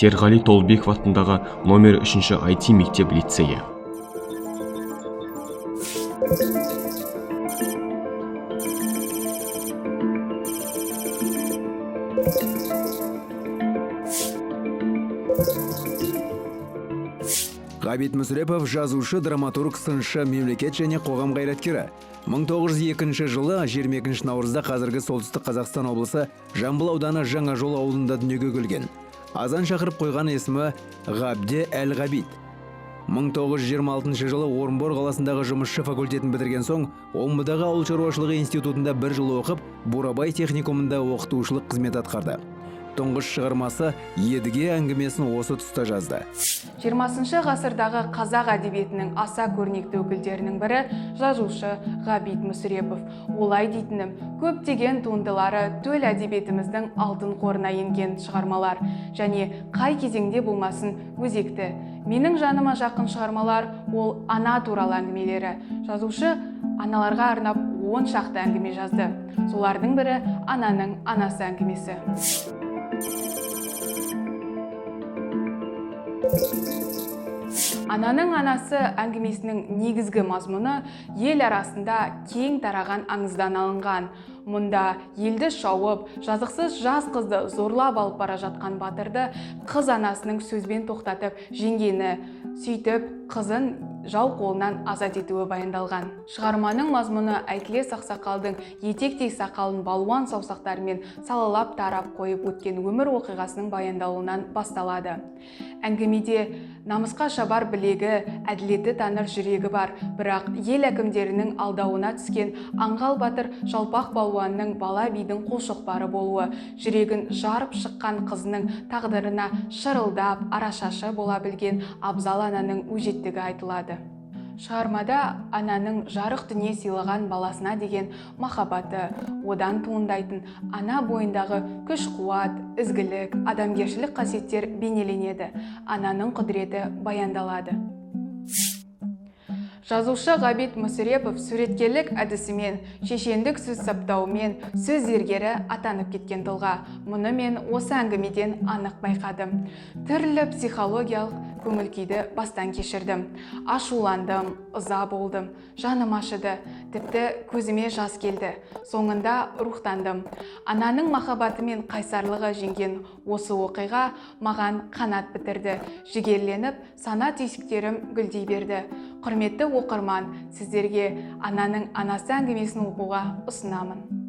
Серғали Толыбеков атындағы номер 3 IT мектеп лицейі. Ғабит Мүсірепов жазушы, драматург, сыншы, мемлекет және қоғам қайраткері. 1902 жылы 22 наурызда қазіргі солтүстік Қазақстан облысы Жамбыл ауданы Жаңажол ауылында дүниеге келген. Азан шақырып қойған есімі Ғабде Әл-Ғабит. 1926 жылы Орынбор қаласындағы жұмысшы факультетін бітірген соң, Омбыдағы ауыл шаруашылығы институтында 1 жыл оқып, Бурабай техникумында оқытушылық қызмет атқарды. Тұңғыш шығармасы Едіге әңгімесін осы тұста жазды. 20 ғасырдағы қазақ әдебиетінің аса көрнекті өкілдерінің бірі жазушы Ғабит Мүсірепов. Олай дейтінім, көптеген туындылары төл әдебиетіміздің алтын қорына енген шығармалар және қай кезеңде болмасын өзекті. Менің жаныма жақын шығармалар ол ана туралы әңгімелері. Жазушы аналарға арнап 10 шақты әңгіме жазды. Солардың бірі ананың анасы әңгімесі. Ананың анасы әңгімесінің негізгі мазмұны ел арасында кең тараған аңыздан алынған. Мұнда елді шауып, жазықсыз жас қызды зорлап алып бара жатқан батырды қыз анасының сөзбен тоқтатып жеңгені, сөйтіп қызын жау қолынан азат етуі баяндалған. Шығарманың мазмұны Әйтілес ақсақалдың етектей сақалын балуан саусақтарымен салалап тарап қойып өткен өмір оқиғасының баяндалуынан басталады. Әңгімеде намысқа шабар білегі, әділетті таныр жүрегі бар, бірақ ел әкімдерінің алдауына түскен аңғал батыр жалпақ балуанның бала бидің қолшоқпары болуы, жүрегін жарып шыққан қызының тағдырына шырылдап арашашы бола білген абзал ананың өжеттігі айтылады. Шығармада ананың жарық дүние сыйлаған баласына деген махаббаты, одан туындайтын ана бойындағы күш-қуат, ізгілік, адамгершілік қасиеттер бейнеленеді. Ананың құдіреті баяндалады. Жазушы Ғабит Мүсірепов суреткерлік әдісімен, шешендік сөз саптауымен сөз зергері атанып кеткен тұлға. Мұны мен осы әңгімеден анық байқадым. Түрлі психологиялық көңіл-күйді бастан кешірдім. Ашуландым, ыза болдым, жаным ашыды, тіпті көзіме жас келді. Соңында рухтандым. Ананың махаббаты мен қайсарлығы жеңген осы оқиға маған қанат бітірді. Жігерленіп, сана түйсіктерім гүлдей берді. Құрметті оқырман, сіздерге ананың анасы әңгімесін оқуға ұсынамын.